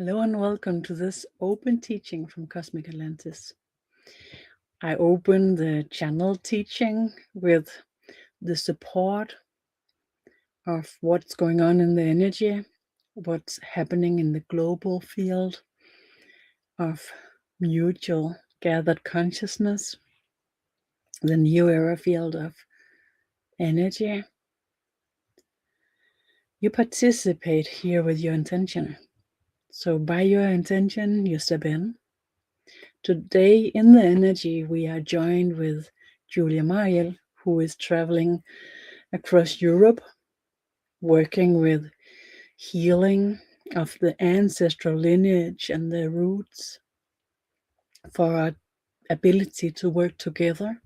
Hello and welcome to this open teaching from Cosmic Atlantis. I open the channel teaching with the support of what's going on in the energy, what's happening in the global field of mutual gathered consciousness, the new era field of energy. You participate here with your intention. So by your intention, you step in. Today in the energy, we are joined with Julia Mariel, who is traveling across Europe, working with healing of the ancestral lineage and the roots for our ability to work together.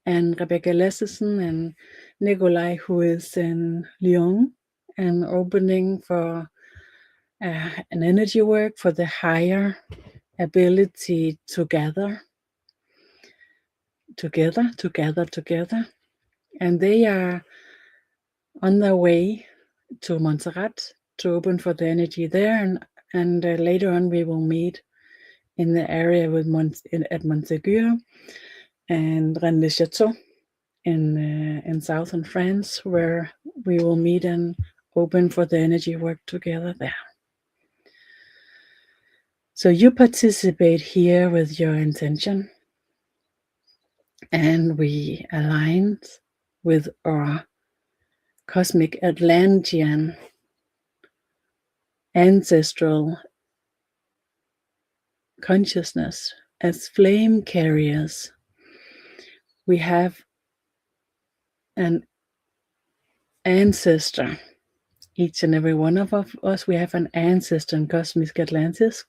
And Rebecca Lessesen and Nikolai, who is in Lyon and opening for an energy work for the higher ability to gather together. And they are on their way to Montserrat to open for the energy there. And later on, we will meet in the area with at Montségur and Rennes-le-Château in southern France, where we will meet and open for the energy work together there. So you participate here with your intention, and we aligned with our Cosmic Atlantean ancestral consciousness as flame carriers. We have an ancestor, each and every one of us, we have an ancestor in Cosmic Atlantis.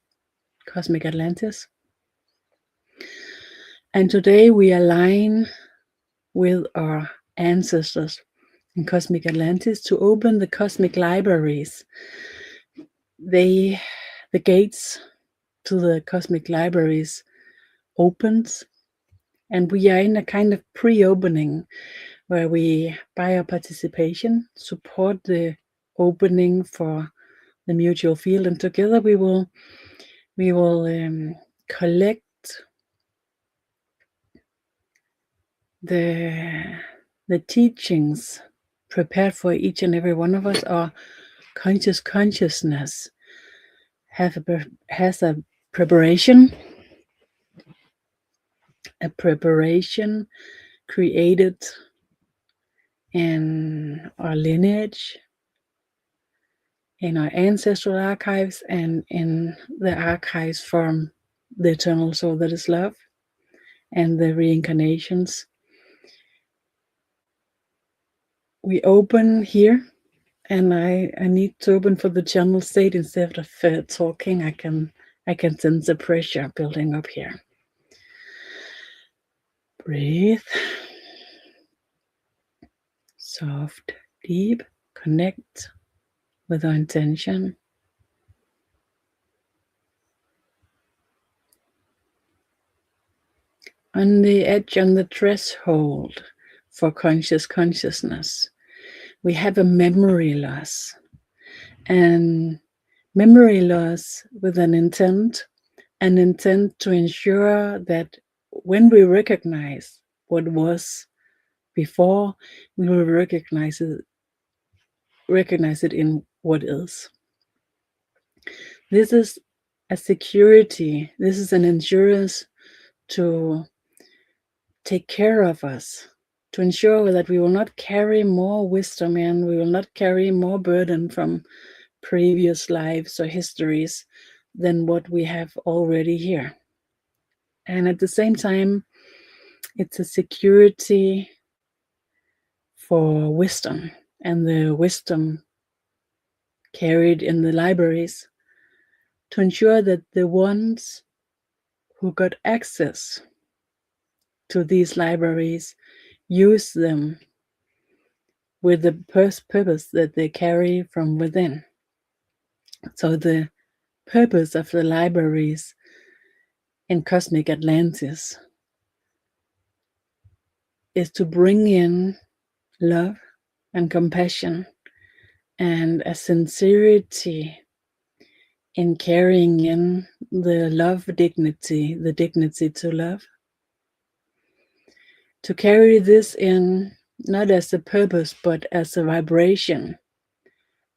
And today we align with our ancestors in Cosmic Atlantis to open the cosmic libraries. The gates to the cosmic libraries opens, and we are in a kind of pre-opening where we, by our participation, support the opening for the mutual field, and together we will collect the teachings prepared for each and every one of us. Our consciousness has a preparation created in our lineage, in our ancestral archives, and in the archives from the eternal soul that is love and the reincarnations. We open here, and I need to open for the channel state instead of talking. I can sense the pressure building up here. Breathe. Soft, deep, connect with our intention. On the edge, on the threshold for consciousness, we have a memory loss. And memory loss with an intent to ensure that when we recognize what was before, we will recognize it in what is. This is a security. This is an insurance to take care of us, to ensure that we will not carry more wisdom and we will not carry more burden from previous lives or histories than what we have already here. And at the same time, it's a security for wisdom, and the wisdom carried in the libraries to ensure that the ones who got access to these libraries use them with the purpose that they carry from within. So the purpose of the libraries in Cosmic Atlantis is to bring in love and compassion and a sincerity in carrying in the love dignity, the dignity to love. To carry this in not as a purpose, but as a vibration,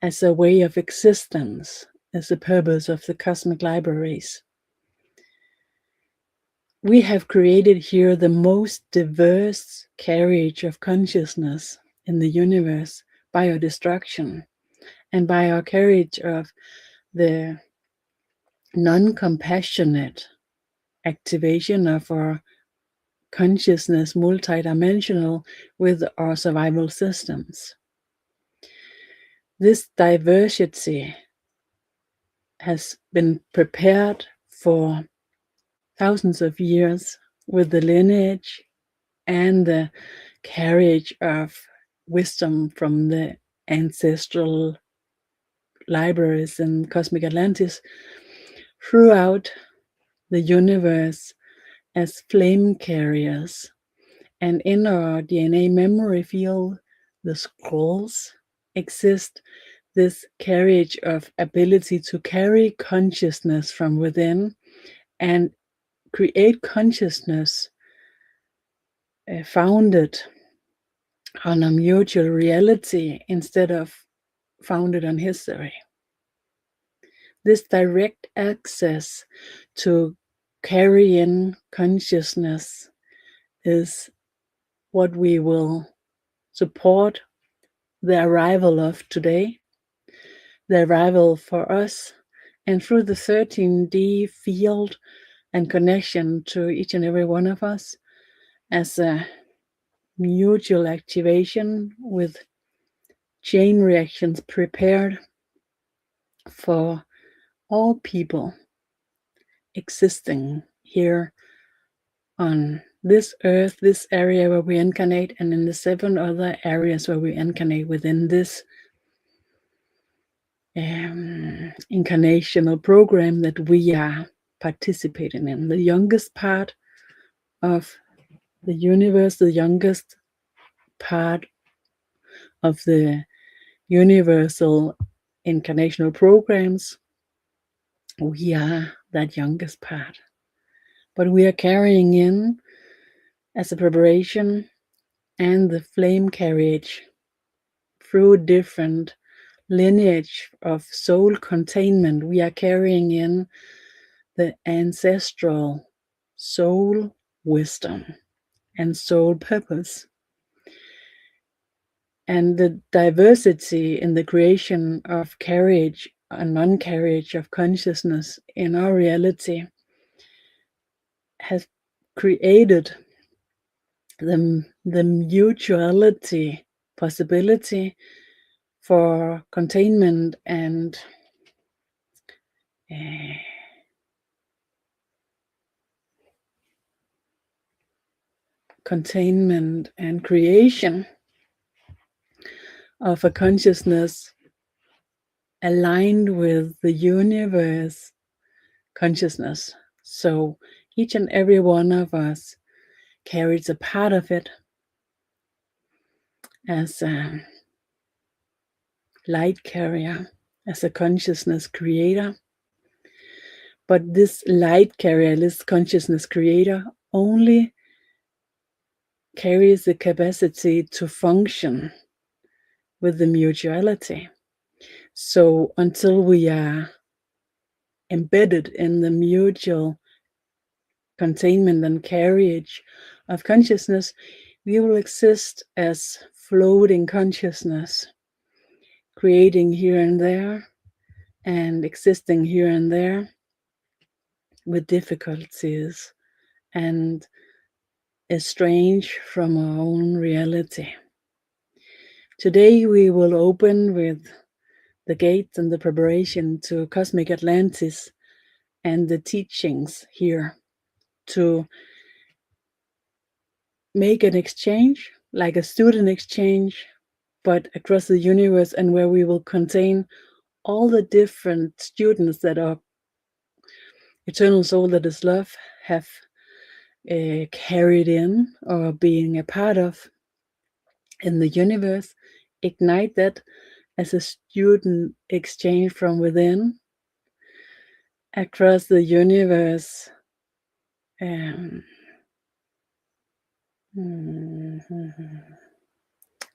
as a way of existence, as the purpose of the cosmic libraries. We have created here the most diverse carriage of consciousness in the universe by our destruction and by our carriage of the non-compassionate activation of our consciousness multidimensional with our survival systems. This diversity has been prepared for thousands of years with the lineage and the carriage of wisdom from the ancestral libraries in Cosmic Atlantis throughout the universe as flame carriers. And in our DNA memory field, the scrolls exist this carriage of ability to carry consciousness from within and create consciousness founded on a mutual reality instead of founded on history. This direct access to carry in consciousness is what we will support the arrival of today, the arrival for us, and through the 13D field and connection to each and every one of us as a mutual activation with chain reactions prepared for all people existing here on this earth, this area where we incarnate, and in the 7 other areas where we incarnate within this incarnational program that we are participating in. The youngest part of the universe, the youngest part of the universal incarnational programs, we are that youngest part. But we are carrying in as a preparation and the flame carriage through different lineage of soul containment. We are carrying in the ancestral soul wisdom and soul purpose. And the diversity in the creation of carriage and non-carriage of consciousness in our reality has created the mutuality possibility for containment and creation of a consciousness aligned with the universe consciousness. So each and every one of us carries a part of it as a light carrier, as a consciousness creator. But this light carrier, this consciousness creator, only carries the capacity to function with the mutuality. So until we are embedded in the mutual containment and carriage of consciousness, we will exist as floating consciousness, creating here and there and existing here and there with difficulties and estranged from our own reality. Today we will open with the gates and the preparation to Cosmic Atlantis and the teachings here to make an exchange, like a student exchange, but across the universe, and where we will contain all the different students that our eternal soul that is love have carried in or being a part of in the universe, ignite that as a student exchange from within, across the universe.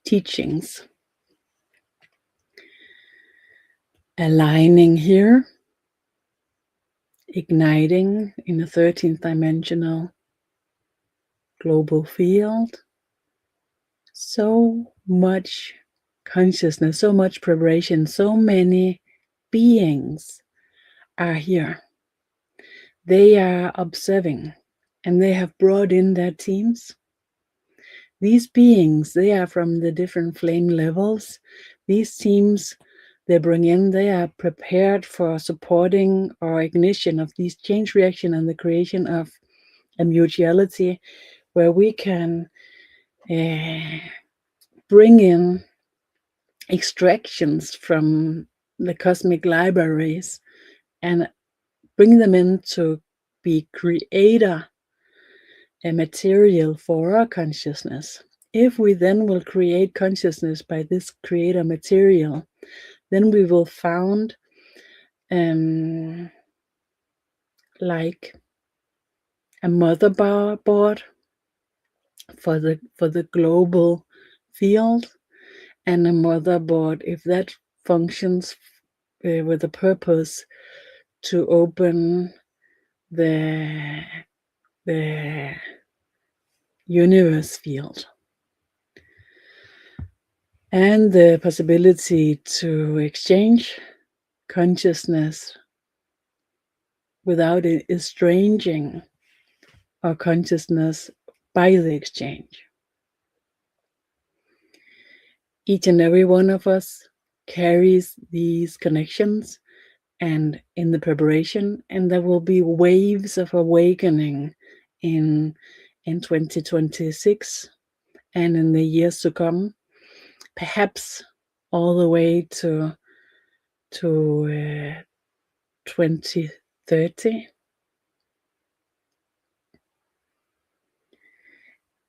Teachings aligning here, igniting in a 13th dimensional global field. So much consciousness, so much preparation, so many beings are here. They are observing and they have brought in their teams. These beings, they are from the different flame levels. These teams they bring in, they are prepared for supporting or ignition of these change reaction and the creation of a mutuality where we can bring in extractions from the cosmic libraries and bring them in to be creator a material for our consciousness. If we then will create consciousness by this creator material, then we will found like a motherboard for the global field, and a motherboard, if that functions with a purpose to open the universe field and the possibility to exchange consciousness without estranging our consciousness by the exchange. Each and every one of us carries these connections and in the preparation, and there will be waves of awakening in 2026 and in the years to come, perhaps all the way to 2030.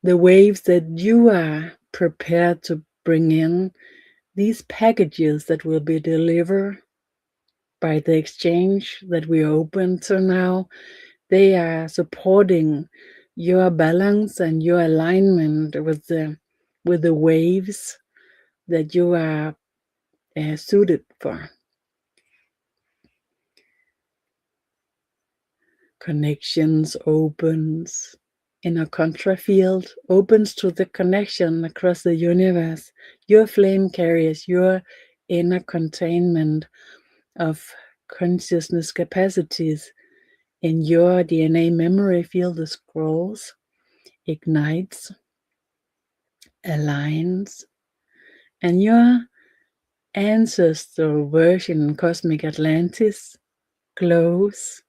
The waves that you are prepared to bring in, these packages that will be delivered by the exchange that we are open to now, they are supporting your balance and your alignment with the waves that you are suited for. Connections opens in a contra field, opens to the connection across the universe. Your flame carriers, your inner containment of consciousness capacities in your DNA memory field, the scrolls, ignites, aligns, and your ancestral version, Cosmic Atlantis, glows,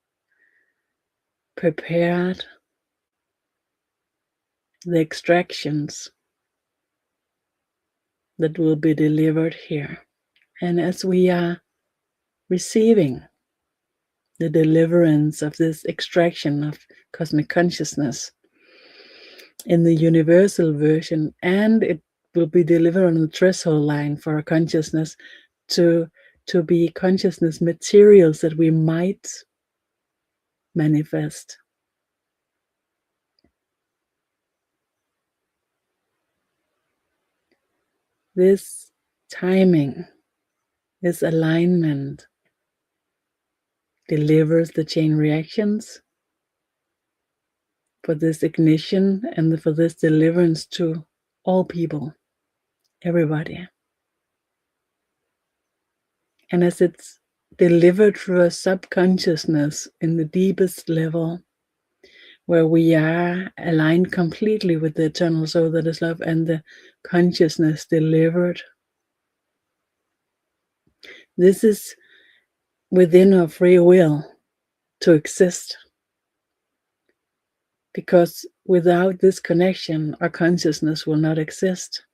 prepared the extractions that will be delivered here. And as we are receiving the deliverance of this extraction of cosmic consciousness in the universal version, and it will be delivered on the threshold line for our consciousness to be consciousness materials that we might manifest. This timing, this alignment delivers the chain reactions for this ignition and for this deliverance to all people, everybody. And as it's delivered through a subconsciousness in the deepest level, where we are aligned completely with the eternal soul that is love, and the consciousness delivered. This is within our free will to exist. Because without this connection, our consciousness will not exist.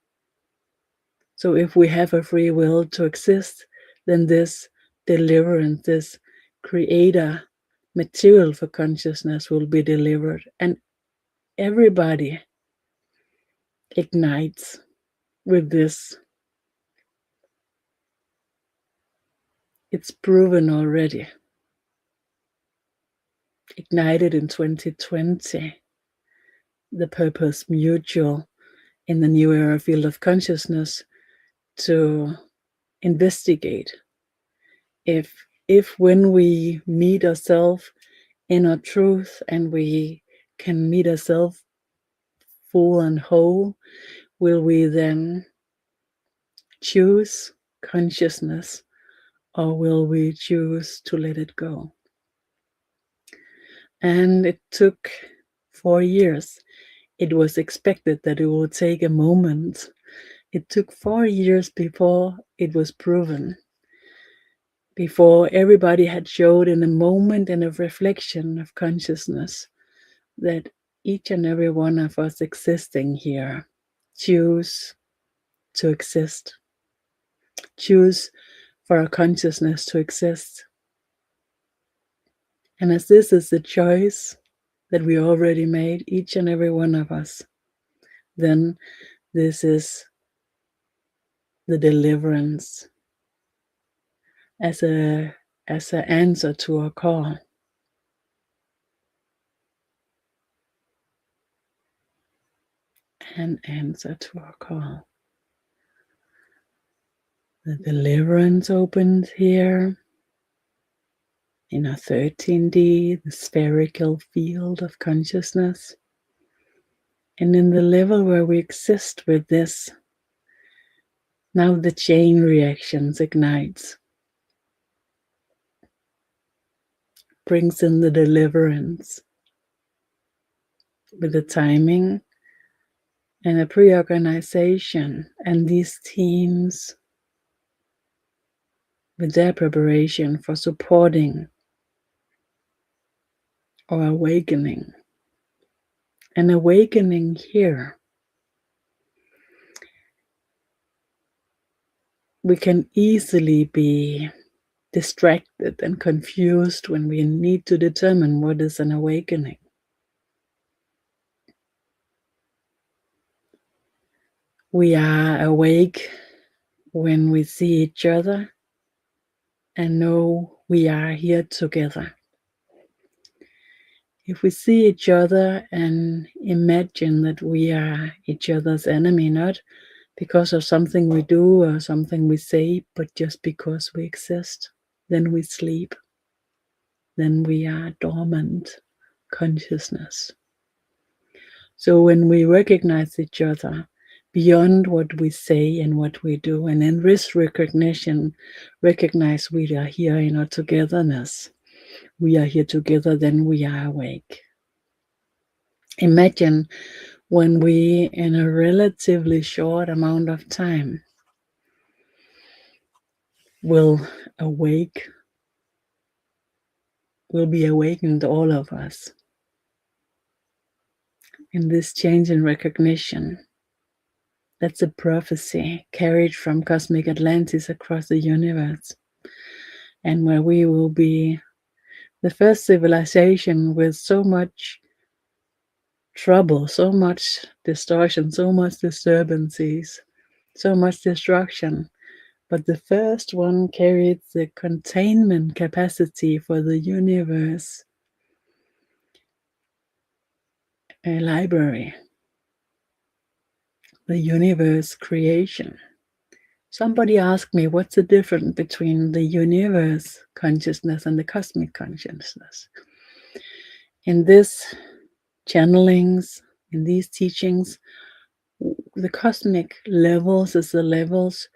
So if we have a free will to exist, then this deliverance, this creator material for consciousness will be delivered. And everybody ignites with this. It's proven already. ignited in 2020 the Purpose Mutual in the New Era field of consciousness to investigate if when we meet ourselves in our truth and we can meet ourselves full and whole, will we then choose consciousness or will we choose to let it go? And it took 4 years. It was expected that it would take a moment. It took 4 years before it was proven, before everybody had showed in a moment and a reflection of consciousness that each and every one of us existing here choose to exist, choose for our consciousness to exist. And as this is the choice that we already made, each and every one of us, then this is the deliverance as an answer to our call. An answer to our call. The deliverance opens here in our 13D, the spherical field of consciousness. And in the level where we exist with this, now the chain reactions ignites, brings in the deliverance with the timing and a pre-organization, and these teams with their preparation for supporting or awakening. An awakening here. We can easily be distracted and confused when we need to determine what is an awakening. We are awake when we see each other and know we are here together. If we see each other and imagine that we are each other's enemy, not because of something we do or something we say, but just because we exist, then we sleep. Then we are dormant consciousness. So when we recognize each other beyond what we say and what we do, and in this recognition, recognize we are here in our togetherness. We are here together, then we are awake. Imagine when we, in a relatively short amount of time, will be awakened, all of us, in this change in recognition. That's a prophecy carried from Cosmic Atlantis across the universe, and where we will be the first civilization with so much trouble, so much distortion, so much disturbances, so much destruction. But the first one carried the containment capacity for the universe, a library, the universe creation. Somebody asked me, what's the difference between the universe consciousness and the cosmic consciousness? In this channelings, in these teachings, the cosmic levels is the levels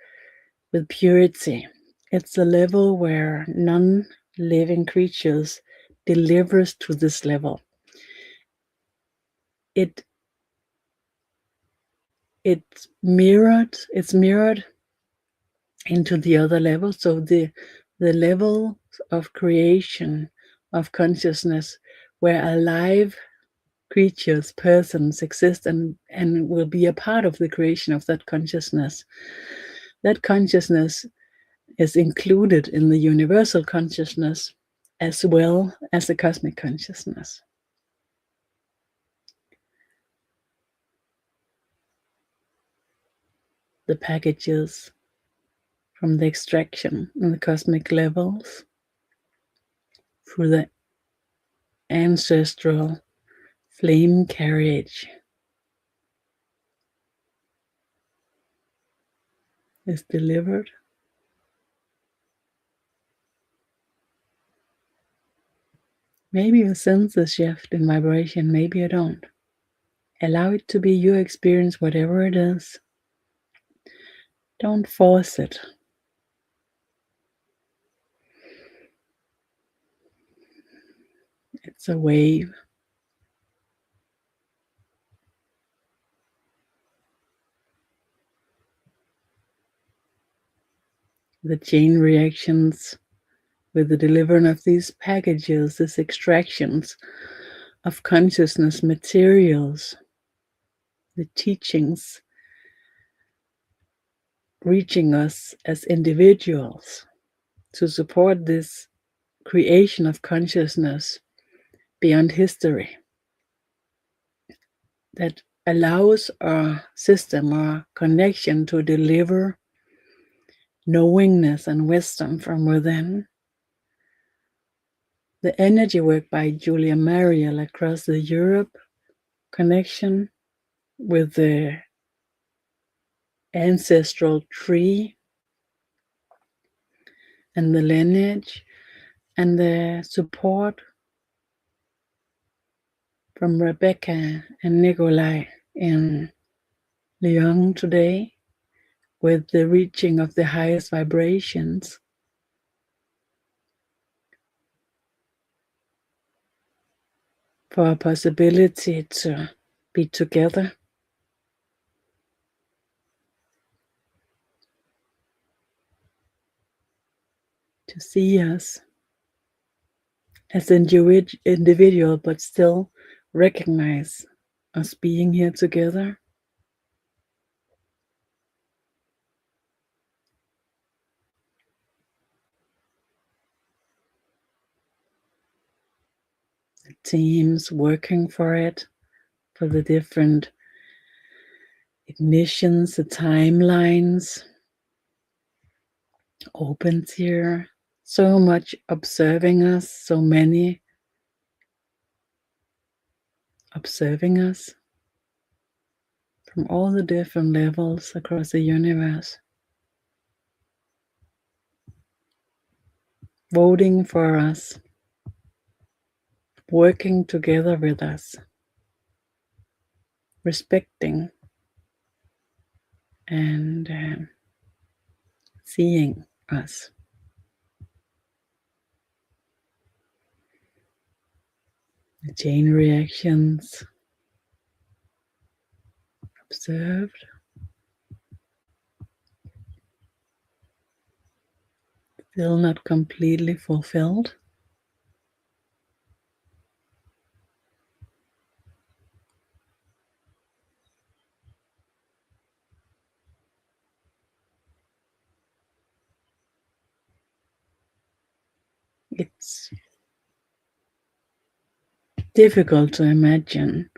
with purity. It's the level where non-living creatures delivers to this level. It's mirrored into the other level. So the level of creation of consciousness where alive creatures, persons exist and will be a part of the creation of that consciousness. That consciousness is included in the universal consciousness as well as the cosmic consciousness. The packages from the extraction in the cosmic levels through the ancestral flame carriage is delivered. Maybe you sense a shift in vibration, maybe you don't. Allow it to be your experience, whatever it is. Don't force it. It's a wave. The chain reactions with the delivering of these packages, these extractions of consciousness materials, the teachings reaching us as individuals to support this creation of consciousness beyond history that allows our system, our connection to deliver knowingness and wisdom from within. The energy work by Julia Mariel across the Europe connection with the ancestral tree and the lineage and the support from Rebecca and Nikolai in Lyon today with the reaching of the highest vibrations. For a possibility to be together, to see us as individual, but still recognize us being here together. The teams working for it, for the different ignitions, the timelines, opens here. So much observing us, so many observing us from all the different levels across the universe. Voting for us, working together with us, respecting and seeing us. The chain reactions observed, still not completely fulfilled. It's difficult to imagine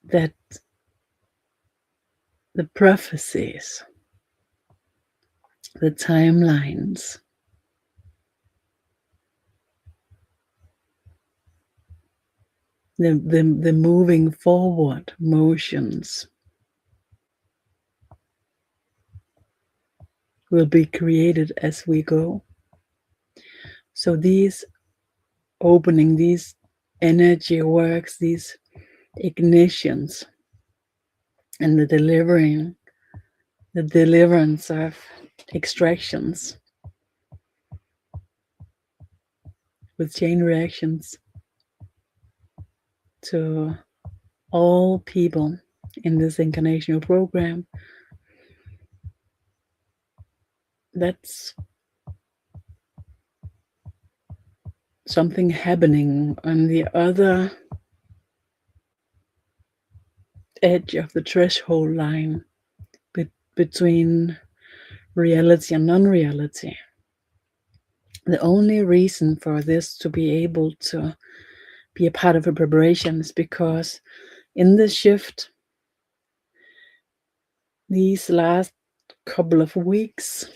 that the prophecies, the timelines, the moving forward motions will be created as we go. So these opening, these energy works, these ignitions, and the deliverance of extractions with chain reactions to all people in this incarnational program. That's something happening on the other edge of the threshold line between reality and non-reality. The only reason for this to be able to be a part of a preparation is because in this shift, these last couple of weeks,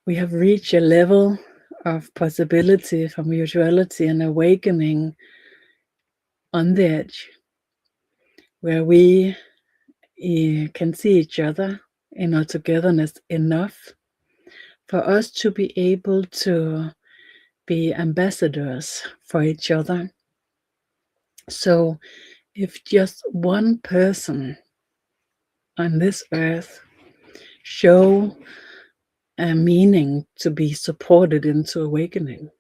we have reached a level of possibility for mutuality and awakening on the edge, where we can see each other in our togetherness enough for us to be able to be ambassadors for each other. So if just one person on this earth show a meaning to be supported into awakening,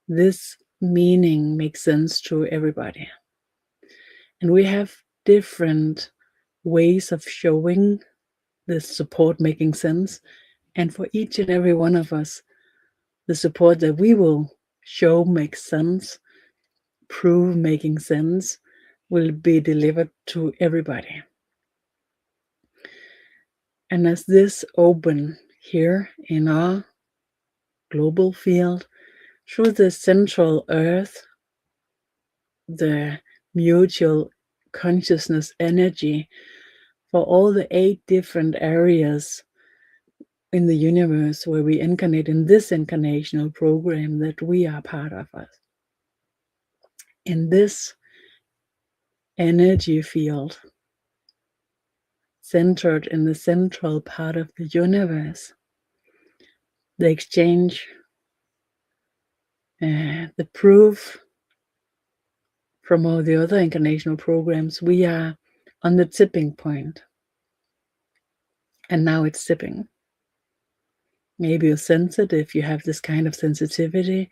this meaning makes sense to everybody. And we have different ways of showing this support making sense. And for each and every one of us, the support that we will show makes sense, prove making sense, will be delivered to everybody. And as this open here in our global field, through the central earth, the mutual consciousness energy for all the 8 different areas in the universe where we incarnate in this incarnational program that we are part of us. In this energy field, centered in the central part of the universe, the exchange, the proof from all the other incarnational programs, we are on the tipping point. And now it's tipping. Maybe you sense it if you have this kind of sensitivity.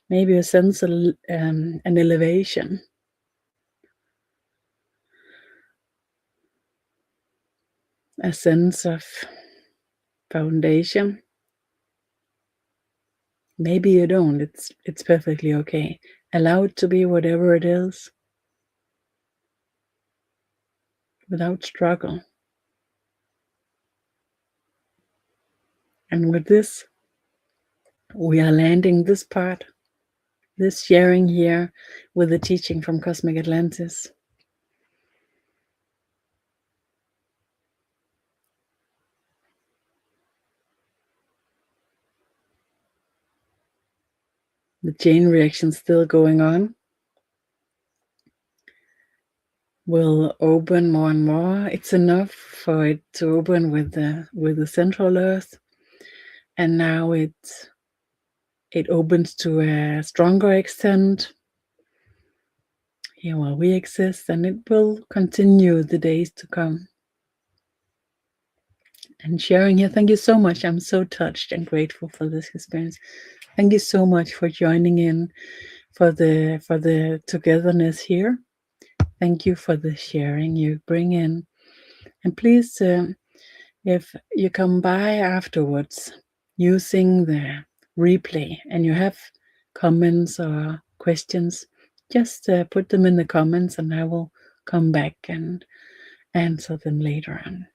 Maybe you sense an elevation. A sense of foundation. Maybe you don't. It's perfectly okay. Allow it to be whatever it is, without struggle. And with this, we are landing this part, this sharing here with the teaching from Cosmic Atlantis. The chain reaction still going on. Will open more and more. It's enough for it to open with the central earth, and now it opens to a stronger extent here while we exist, and it will continue the days to come. And sharing here, thank you so much. I'm so touched and grateful for this experience. Thank you so much for joining in for the togetherness here. Thank you for the sharing you bring in. And please, if you come by afterwards using the replay and you have comments or questions, just put them in the comments and I will come back and answer them later on.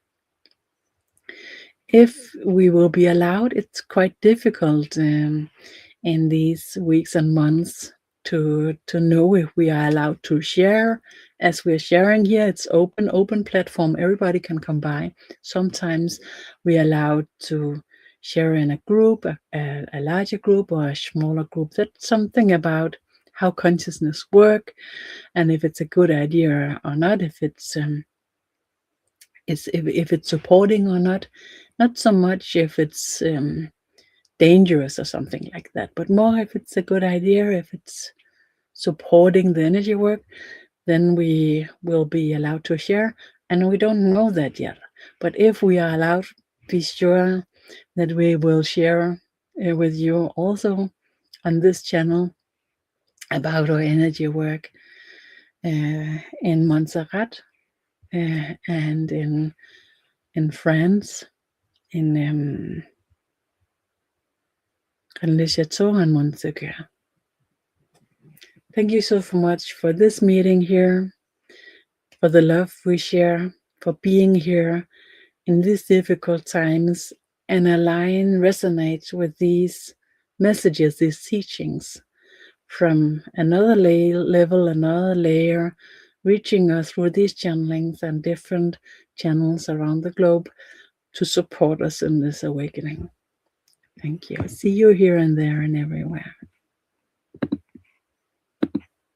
If we will be allowed, it's quite difficult in these weeks and months to know if we are allowed to share. As we're sharing here, it's open platform. Everybody can come by. Sometimes we're allowed to share in a group, a larger group or a smaller group. That's something about how consciousness work and if it's a good idea or not, if it's if it's supporting or not. Not so much if it's dangerous or something like that, but more if it's a good idea, if it's supporting the energy work, then we will be allowed to share. And we don't know that yet. But if we are allowed, be sure that we will share with you also on this channel about our energy work in Montserrat and in France, in Le Chateau and Montségur. Thank you so much for this meeting here, for the love we share, for being here in these difficult times and resonates with these messages, these teachings from another level, another layer, reaching us through these channelings and different channels around the globe to support us in this awakening. Thank you. See you here and there and everywhere.